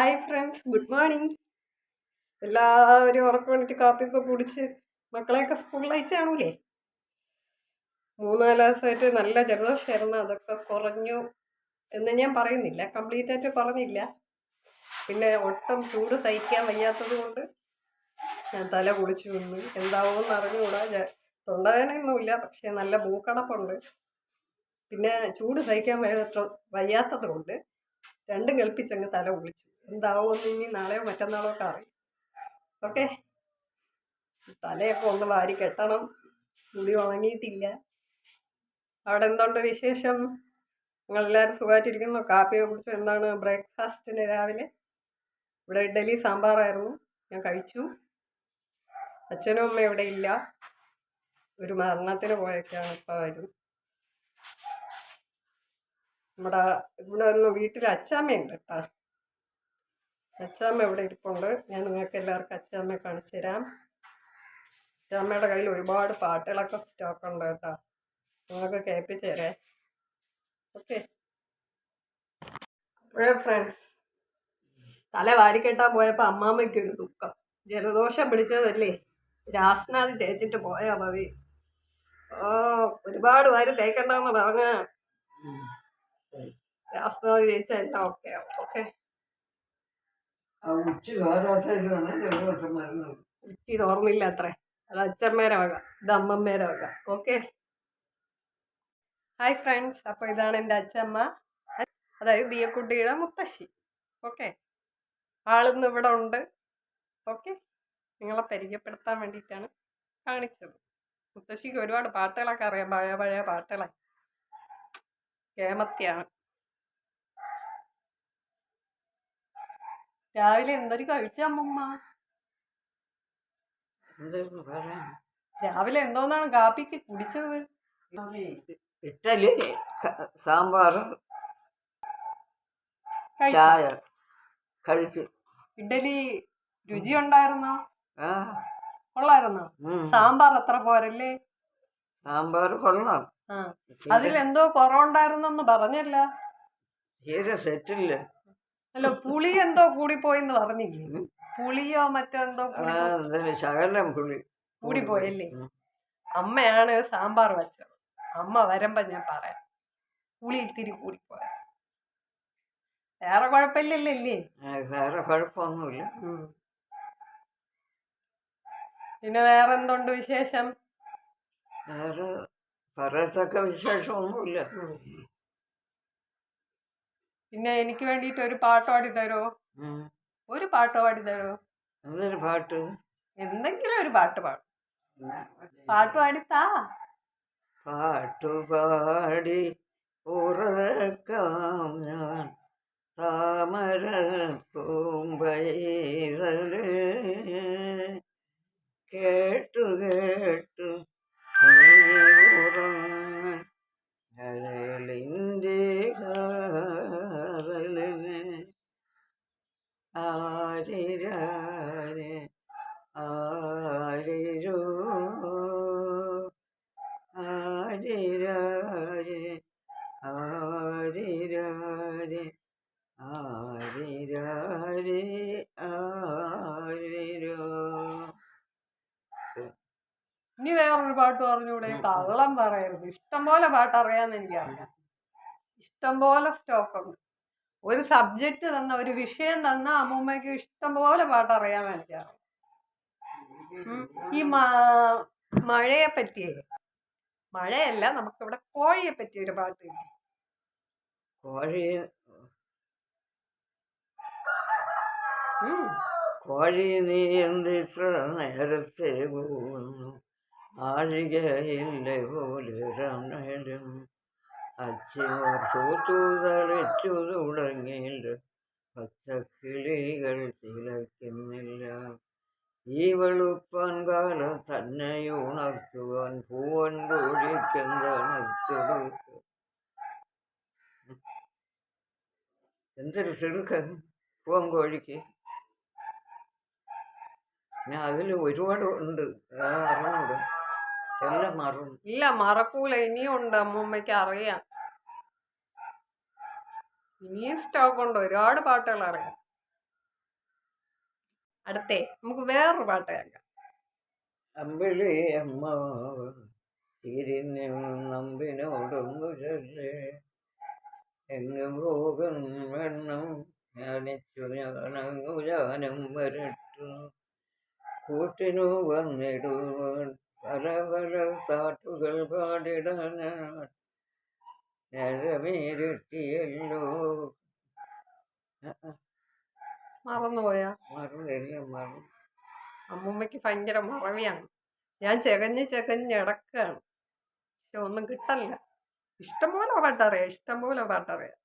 Hi friends, good morning. എല്ലാവരും ഉറക്കണിട്ട് കാപ്പിയൊക്കെ കുടിച്ച് മക്കളെയൊക്കെ സ്കൂളിൽ അയച്ചു കാണൂലേ. 3-4 ദിവസമായിട്ട് നല്ല ജലദോഷമായിരുന്നു. അതൊക്കെ കുറഞ്ഞു എന്ന് ഞാൻ പറയുന്നില്ല, കംപ്ലീറ്റ് ആയിട്ട് കുറഞ്ഞില്ല. പിന്നെ ഒട്ടും ചൂട് സഹിക്കാൻ വയ്യാത്തത് കൊണ്ട് ഞാൻ തല കുളിച്ചു വന്നു. എന്താവുമെന്ന് അറിഞ്ഞുകൂടാ. തൊണ്ടവേദനയൊന്നുമില്ല, പക്ഷെ നല്ല മൂക്കടപ്പുണ്ട്. പിന്നെ ചൂട് സഹിക്കാൻ വയ്യാത്തത് കൊണ്ട് രണ്ടും കൽപ്പിച്ചങ്ങ് തല കുളിച്ചു. എന്താവുമെന്ന് ഇനി നാളെയോ മറ്റന്നാളോ ഒക്കെ അറിയും. ഓക്കെ, തലയൊക്കെ ഒന്ന് വാരി കെട്ടണം, മുടി ഉണങ്ങിയിട്ടില്ല. അവിടെ എന്തുണ്ട് വിശേഷം? നിങ്ങളെല്ലാവരും സുഖമായിട്ടിരിക്കുന്നു? കാപ്പിയൊക്കെ കുടിച്ചു? എന്താണ് ബ്രേക്ക്ഫാസ്റ്റിന് രാവിലെ? ഇവിടെ ഇഡ്ഡലി സാമ്പാറായിരുന്നു, ഞാൻ കഴിച്ചു. അച്ഛനും അമ്മയും ഇവിടെ ഇല്ല, ഒരു മരണത്തിന് പോയൊക്കെയാണ്, ഇപ്പോൾ വരും. ഇവിടെ ഒന്ന് വീട്ടിൽ അച്ചാമ്മയുണ്ട് കേട്ടോ. അച്ചാമ്മ ഇവിടെ ഇരിപ്പുണ്ട്. ഞാൻ നിങ്ങൾക്ക് എല്ലാവർക്കും അച്ചാമ്മയെ കാണിച്ചു തരാം. അച്ചാമ്മയുടെ കയ്യിൽ ഒരുപാട് പാട്ടുകളൊക്കെ സ്റ്റോക്ക് ഉണ്ട് കേട്ടോ, നിങ്ങൾക്ക് കേൾപ്പിച്ചു തരേ. ഓക്കെ, അപ്പോഴേ ഫ്രണ്ട്സ്, തല വാരിക്കെട്ടാൻ പോയപ്പോൾ അമ്മാമ്മയ്ക്കൊരു ദുഃഖം. ജലദോഷം പിടിച്ചതല്ലേ, രാസ്നാദി തേച്ചിട്ട് പോയാ മതി. ഒരുപാട് വാരി തേക്കണ്ടെന്ന് പറഞ്ഞ രാസ്നാദി തേച്ചാൽ എല്ലാം ഓക്കെ ആവും. ഓക്കെ, ഉച്ചി തോർന്നില്ല അത്രേ. അത് അച്ഛമ്മേരെ വക, ഇത് അമ്മമ്മേരെ വക. Okay, hi friends. അപ്പോൾ ഇതാണ് എൻ്റെ അച്ഛമ്മ, അതായത് ദിയക്കുട്ടിയുടെ മുത്തശ്ശി. ഓക്കെ, ആളിന്ന് ഇവിടെ ഉണ്ട്. ഓക്കെ, നിങ്ങളെ പരിചയപ്പെടുത്താൻ വേണ്ടിയിട്ടാണ് കാണിച്ചത്. മുത്തശ്ശിക്ക് ഒരുപാട് പാട്ടുകളൊക്കെ അറിയാം, പഴയ പഴയ പാട്ടുകളൊക്കെ. കേമത്തിയാണ്. രാവിലെ എന്തൊരു കഴിച്ച അമ്മമ്മ? രാവിലെ എന്തോന്നാണ് കാപ്പിക്ക് കുടിച്ചത്? ഇഡ്ഡലി, സാമ്പാർ, ചായ കഴിച്ചു. ഇഡ്ഡലി രുചി ഉണ്ടായിരുന്നോ? കൊള്ളായിരുന്നോ? സാമ്പാർ അത്ര പോരല്ലേ? സാമ്പാർ കൊള്ളാം. അതിലെന്തോ കുറവുണ്ടായിരുന്നെന്ന് പറഞ്ഞല്ല. തീരെ സെറ്റില്ല. അല്ല, പുളി എന്തോ കൂടിപ്പോയിന്ന് പറഞ്ഞില്ലേ? പുളിയോ മറ്റോ എന്തോ ശകലം പുളി കൂടിപ്പോയല്ലേ? അമ്മയാണ് സാമ്പാർ വെച്ചത്. അമ്മ വരുമ്പോ ഞാൻ പറയാം, പുളി ഇത്തിരി കൂടിപ്പോയ. വേറെ കുഴപ്പമില്ലല്ലേ? വേറെ കുഴപ്പമൊന്നുമില്ല. പിന്നെ വേറെ എന്തുണ്ട് വിശേഷം? വേറെ പറയത്തക്ക വിശേഷമൊന്നുമില്ല. പിന്നെ എനിക്ക് വേണ്ടിയിട്ട് ഒരു പാട്ട് പാടി തരോ? ഒരു പാട്ട് പാടി തരോ? എന്തൊരു പാട്ട്? എന്തെങ്കിലും ഒരു പാട്ട് പാടും. പാട്ട് പാടിത്താ. പാട്ടുപാടി ഉറക്കാം ഞാൻ താമര പൂമ്പൈതലേ, കേട്ടു കേട്ടു അഴലിൻ്റെ കാതലിന് ആരിരാരെ ആരിരോ ആരിരാരെ ആരിരാരെ ആരിരാരെ ആരിരോ. ഇനി വേറൊരു പാട്ട് പറഞ്ഞൂടെ? കള്ളം പറയരുത്. ഇഷ്ടംപോലെ പാട്ട് അറിയാമെന്ന് എനിക്കറിയാം. ഇഷ്ടംപോലെ സ്റ്റോക്ക് ഉണ്ട്. ഒരു സബ്ജക്റ്റ് തന്ന, ഒരു വിഷയം തന്ന അമ്മൂമ്മയ്ക്ക് ഇഷ്ടംപോലെ പാട്ട് അറിയാമെന്ന് എനിക്കറിയാം. ഈ മഴയെ പറ്റിയേ, മഴയല്ല, നമുക്കിവിടെ കോഴിയെ പറ്റി ഒരു പാട്ട് കിട്ടി. കോഴി നീ എന്തിത്ര നേരത്തെ പോകുന്നു, ആഴികയില്ലേ പോലെ രണ്ടരും അച്ഛനോർ സൂത്തു തളിച്ചു തുടങ്ങിയില്ല, പച്ചക്കിളികൾ ചിലയ്ക്കുന്നില്ല. ഈ വെളുപ്പാൻ കാലം തന്നെ ഉണർത്തുവാൻ പൂവൻ കോഴിക്കെന്താണ് എന്തൊരു ചെറുക്ക പൂവൻ കോഴിക്ക്. ഞാൻ അതിൽ ഒരുപാട് ഉണ്ട്, അറിഞ്ഞൂടെ, എല്ലാം മറന്നു. ഇല്ല, മറക്കൂല, ഇനിയും ഉണ്ട്. അമ്മൂമ്മയ്ക്ക് അറിയാം, ഇനിയും സ്റ്റോക്ക് ഉണ്ട്, ഒരുപാട് പാട്ടുകൾ അറിയാം. അടുത്തേ നമുക്ക് വേറൊരു പാട്ട് കേൾക്കാം. അമ്പിളി അമ്മാവ് തിരിഞ്ഞു നമ്പിനോടൊന്നു ചൊല്ലേ, എങ്ങു പോകും വെണ്ണം ഞാനിച്ചു ഞാനങ്ങു ഞാനും വരട്ടു, കൂട്ടിനു വന്നിടുവാൻ പല പല പാട്ടുകൾ പാടിടാൻ നേരമേരെത്തിയല്ലോ. മറന്നുപോയാ? മറന്നെല്ലാം മറന്നു. അമ്മൂമ്മയ്ക്ക് ഭയങ്കര മറവിയാണ്. ഞാൻ ചെകഞ്ഞ് നടക്കുകയാണ്, പക്ഷെ ഒന്നും കിട്ടല്ല. ഇഷ്ടംപോലെ പാട്ടറിയാം.